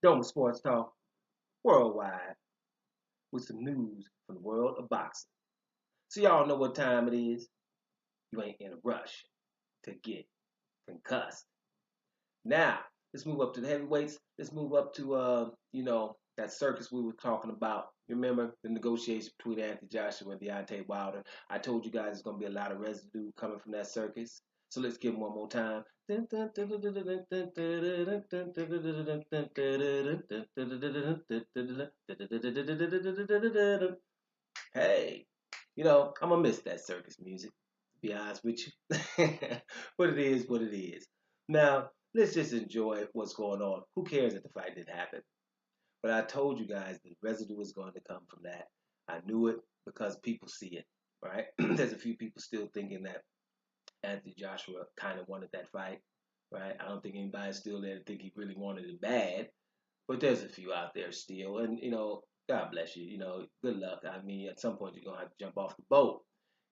Dome Sports Talk worldwide with some news from the world of boxing. So y'all know what time it is. You ain't in a rush to get concussed. Now, let's move up to the heavyweights. Let's move up to that circus we were talking about. Remember the negotiation between Anthony Joshua and Deontay Wilder? I told you guys there's gonna be a lot of residue coming from that circus. So let's give them one more time. Hey, I'm gonna miss that circus music, to be honest with you. But it is what it is. Now, let's just enjoy what's going on. Who cares if the fight didn't happen? But I told you guys the residue is going to come from that. I knew it because people see it, right? There's a few people still thinking that Anthony Joshua kind of wanted that fight, right? I don't think anybody's still there to think he really wanted it bad, but there's a few out there still, and God bless you. Good luck. I mean, at some point you're gonna have to jump off the boat.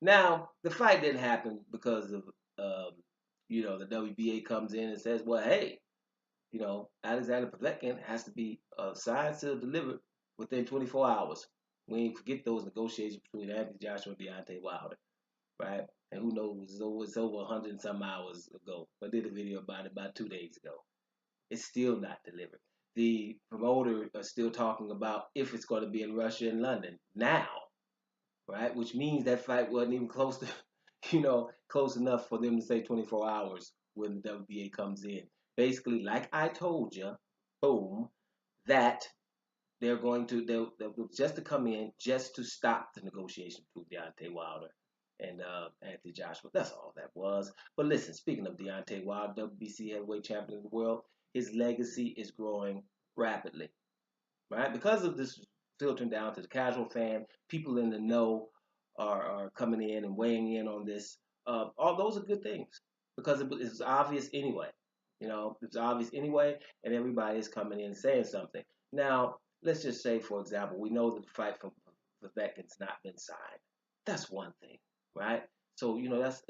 Now, the fight didn't happen because of the WBA comes in and says, well, hey, Alexander Povetkin has to be signed, sealed, delivered within 24 hours. We ain't forget those negotiations between Anthony Joshua and Deontay Wilder, right? And who knows, it's over 100 and some hours ago. I did a video about it about 2 days ago. It's still not delivered. The promoter are still talking about if it's going to be in Russia and London now, right? Which means that fight wasn't even close to, close enough for them to say 24 hours when the WBA comes in. Basically, like I told you, boom, that they'll just to come in just to stop the negotiation between Deontay Wilder and Anthony Joshua. That's all that was. But listen, speaking of Deontay Wilder, WBC heavyweight champion of the world, his legacy is growing rapidly, right? Because of this filtering down to the casual fan, people in the know are coming in and weighing in on this. All those are good things because it's obvious anyway. It's obvious anyway, and everybody is coming in and saying something. Now, let's just say, for example, we know that the fight for Povetkin's not been signed. That's one thing, right? So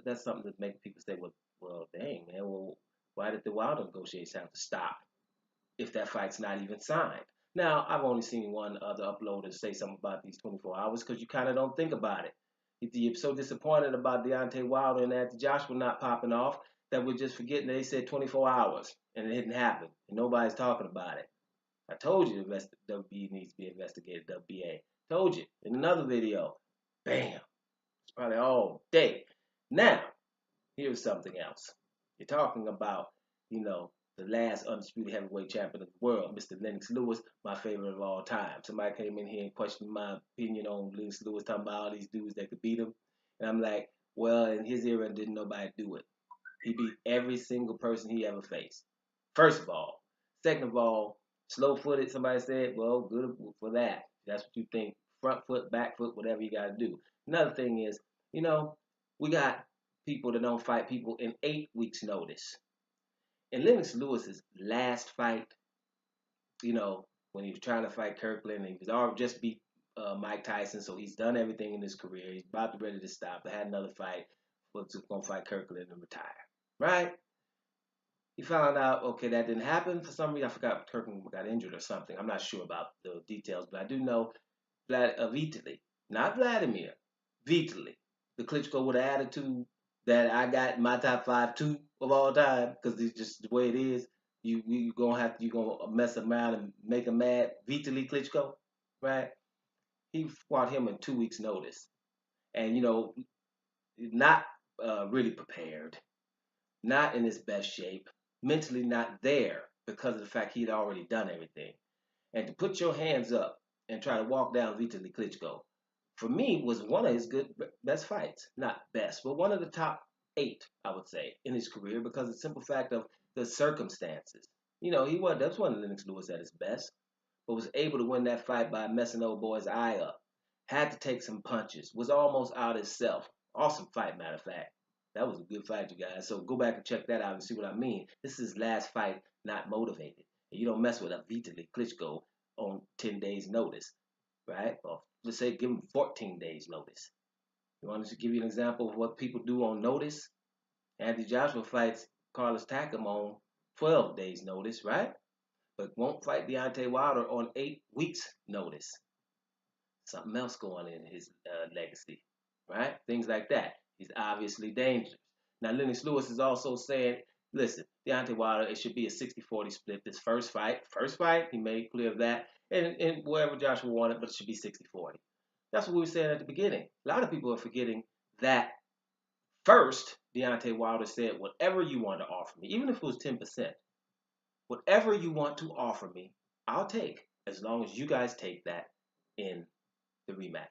that's something that makes people say, well, dang man, well, why did the Wilder negotiations have to stop if that fight's not even signed? Now, I've only seen one other uploader say something about these 24 hours because you kind of don't think about it. If you're so disappointed about Deontay Wilder and Anthony Joshua not popping off that we're just forgetting they said 24 hours and it didn't happen and nobody's talking about it. I told you the WBA needs to be investigated. WBA. Told you in another video. Bam. It's probably all day. Now, here's something else. You're talking about, the last undisputed heavyweight champion of the world, Mr. Lennox Lewis, my favorite of all time. Somebody came in here and questioned my opinion on Lennox Lewis, talking about all these dudes that could beat him. And I'm like, well, in his era, didn't nobody do it. He beat every single person he ever faced. First of all. Second of all, slow-footed, somebody said, well, good for that. That's what you think. Front foot, back foot, whatever you got to do. Another thing is, we got people that don't fight people in 8 weeks' notice. In Lennox Lewis's last fight, when he was trying to fight Kirkland, he was already just beat Mike Tyson, so he's done everything in his career. He's about to ready to stop. I had another fight, was going to fight Kirkland and retire, right? He found out, okay, that didn't happen for some reason. I forgot Kirkland got injured or something. I'm not sure about the details, but I do know Vitaly, not Vladimir, Vitaly, the Klitschko with an attitude that I got in my top 5 too of all time because it's just the way it is. You gonna mess around and make him mad. Vitaly Klitschko, right? He fought him in 2 weeks' notice, and not really prepared, not in his best shape, mentally not there because of the fact he'd already done everything. And to put your hands up and try to walk down Vitaly Klitschko, for me, was one of his best fights. Not best, but one of the top 8, I would say, in his career because of the simple fact of the circumstances. That's one of Lennox Lewis at his best, but was able to win that fight by messing old boy's eye up. Had to take some punches, was almost out himself. Awesome fight, matter of fact. That was a good fight, you guys. So go back and check that out and see what I mean. This is his last fight, not motivated. And you don't mess with a Vitaly Klitschko on 10 days' notice, right? Or let's say give him 14 days' notice. You want to give you an example of what people do on notice? Anthony Joshua fights Carlos Takam on 12 days' notice, right? but won't fight Deontay Wilder on 8 weeks' notice. Something else going in his legacy, right? Things like that. He's obviously dangerous. Now, Lennox Lewis is also saying, listen, Deontay Wilder, it should be a 60-40 split this first fight. First fight, he made clear of that. And wherever Joshua wanted, but it should be 60-40. That's what we were saying at the beginning. A lot of people are forgetting that first, Deontay Wilder said, whatever you want to offer me, even if it was 10%, whatever you want to offer me, I'll take, as long as you guys take that in the rematch.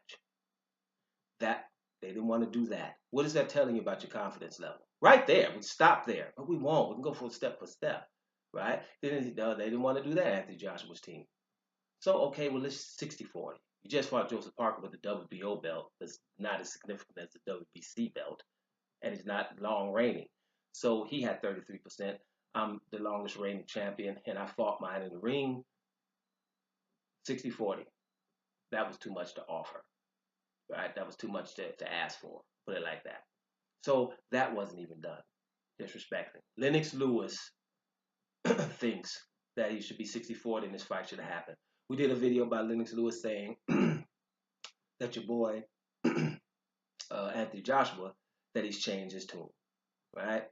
That they didn't want to do that. What is that telling you about your confidence level? Right there, we stop there, but we won't. We can go for step, right? They didn't want to do that after Joshua's team. So okay, well let's 60-40. You just fought Joseph Parker with the WBO belt. That's not as significant as the WBC belt, and it's not long reigning. So he had 33%. I'm the longest reigning champion, and I fought mine in the ring. 60-40. That was too much to offer. Right? That was too much to ask for. Put it like that. So that wasn't even done. Disrespecting. Lennox Lewis thinks that he should be 60-40 and this fight should have happened. We did a video about Lennox Lewis saying that your boy Anthony Joshua, that he's changed his tune. Right?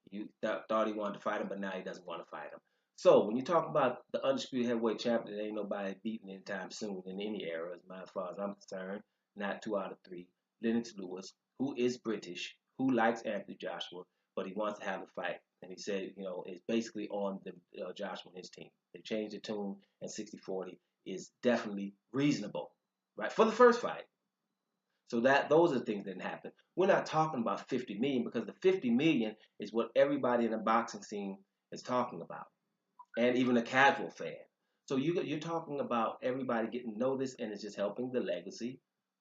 You thought he wanted to fight him, but now he doesn't want to fight him. So when you talk about the undisputed heavyweight champion, there ain't nobody beaten anytime soon in any era, as far as I'm concerned. Not 2 out of 3. Lennox Lewis, who is British, who likes Anthony Joshua, but he wants to have the fight. And he said, it's basically on the Joshua and his team. They changed the tune, and 60-40 is definitely reasonable, right, for the first fight. So those are things that didn't happen. We're not talking about 50 million because the 50 million is what everybody in the boxing scene is talking about, and even a casual fan. So you're talking about everybody getting to know this, and it's just helping the legacy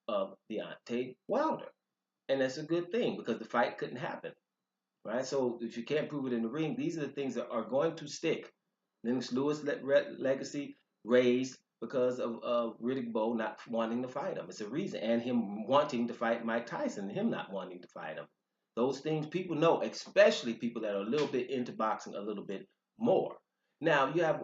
of Deontay Wilder. And that's a good thing because the fight couldn't happen, right? So if you can't prove it in the ring, these are the things that are going to stick. Lennox Lewis' legacy raised because of Riddick Bowe not wanting to fight him. It's a reason. And him wanting to fight Mike Tyson and him not wanting to fight him. Those things people know, especially people that are a little bit into boxing a little bit more. Now, you have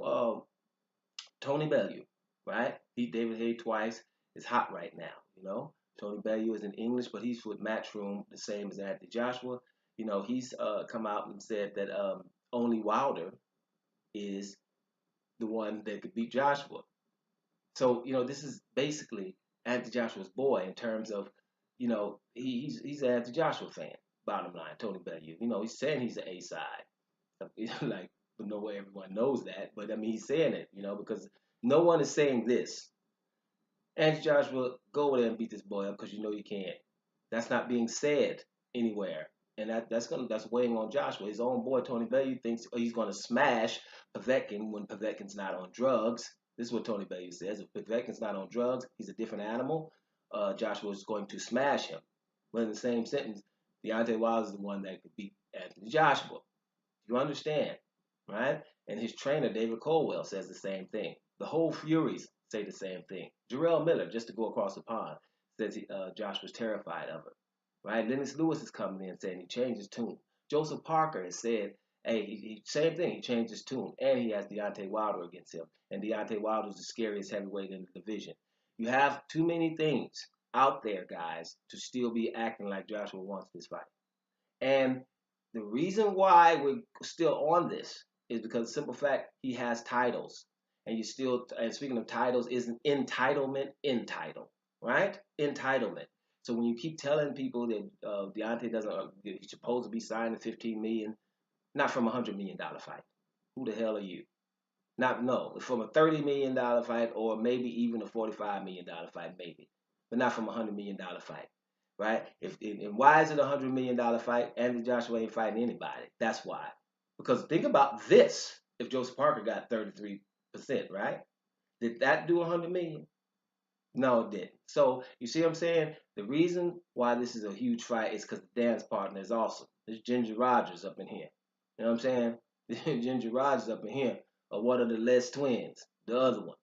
Tony Bellew, right? Beat David Haye twice. Is hot right now, Tony Bellew is in English, but he's with Matchroom, the same as Anthony Joshua. He's come out and said that only Wilder is the one that could beat Joshua. So, this is basically Anthony Joshua's boy in terms of, he's an Anthony Joshua fan, bottom line, Tony Bellew. He's saying he's an A-side. Like, but no way everyone knows that. But, I mean, he's saying it, because no one is saying this. Anthony Joshua, go over there and beat this boy up because you know you can't. That's not being said anywhere. And that's weighing on Joshua. His own boy, Tony Bellew, thinks he's going to smash Povetkin when Povetkin's not on drugs. This is what Tony Bellew says. If Povetkin's not on drugs, he's a different animal. Joshua is going to smash him. But in the same sentence, Deontay Wilder is the one that could beat Anthony Joshua. You understand, right? And his trainer, David Colwell, says the same thing. The whole Furies say the same thing. Jarrell Miller, just to go across the pond, says Josh was terrified of it. Right? Lennox Lewis is coming in saying he changed his tune. Joseph Parker has said, hey, same thing, he changed his tune. And he has Deontay Wilder against him. And Deontay Wilder is the scariest heavyweight in the division. You have too many things out there, guys, to still be acting like Joshua wants this fight. And the reason why we're still on this is because the simple fact he has titles. And speaking of titles, is an entitlement, right? Entitlement. So when you keep telling people that Deontay he's supposed to be signed at $15 million, not from a $100 million fight. Who the hell are you? No, from a $30 million fight or maybe even a $45 million fight, maybe, but not from a $100 million fight, right? And why is it a $100 million fight? Anthony Joshua ain't fighting anybody. That's why. Because think about this: if Joseph Parker got 33%, right? Did that do 100 million? No, it didn't. So you see what I'm saying? The reason why this is a huge fight is because the dance partner is awesome. There's Ginger Rogers up in here. You know what I'm saying? Ginger Rogers up in here are one of the Les twins, the other one.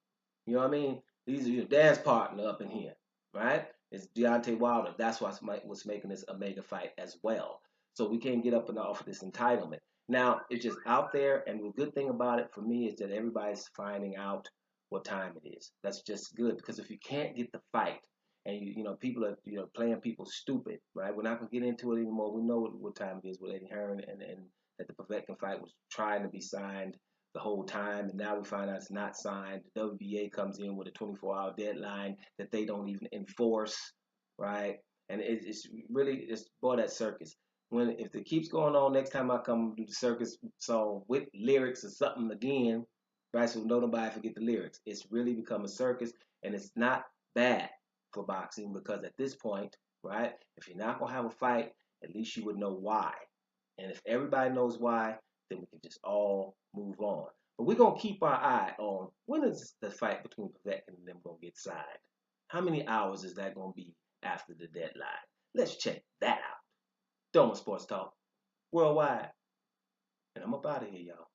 You know what I mean? These are your dance partner up in here, right? It's Deontay Wilder. That's what's making this a mega fight as well. So we can't get up and off of this entitlement. Now it's just out there, and the good thing about it for me is that everybody's finding out what time it is. That's just good because if you can't get the fight, and people are playing people stupid, right? We're not gonna get into it anymore. We know what time it is with Eddie Hearn, and that the Povetkin fight was trying to be signed the whole time, and now we find out it's not signed. The WBA comes in with a 24-hour deadline that they don't even enforce, right? And it's really it's boy that circus. When if it keeps going on, next time I come do the circus song with lyrics or something again, right? So nobody forget the lyrics. It's really become a circus, and it's not bad for boxing because at this point, right? If you're not gonna have a fight, at least you would know why. And if everybody knows why, then we can just all move on. But we're gonna keep our eye on when is the fight between Povetkin and them gonna get signed. How many hours is that gonna be after the deadline? Let's check that out. Doma Sports Talk Worldwide. And I'm up out of here, y'all.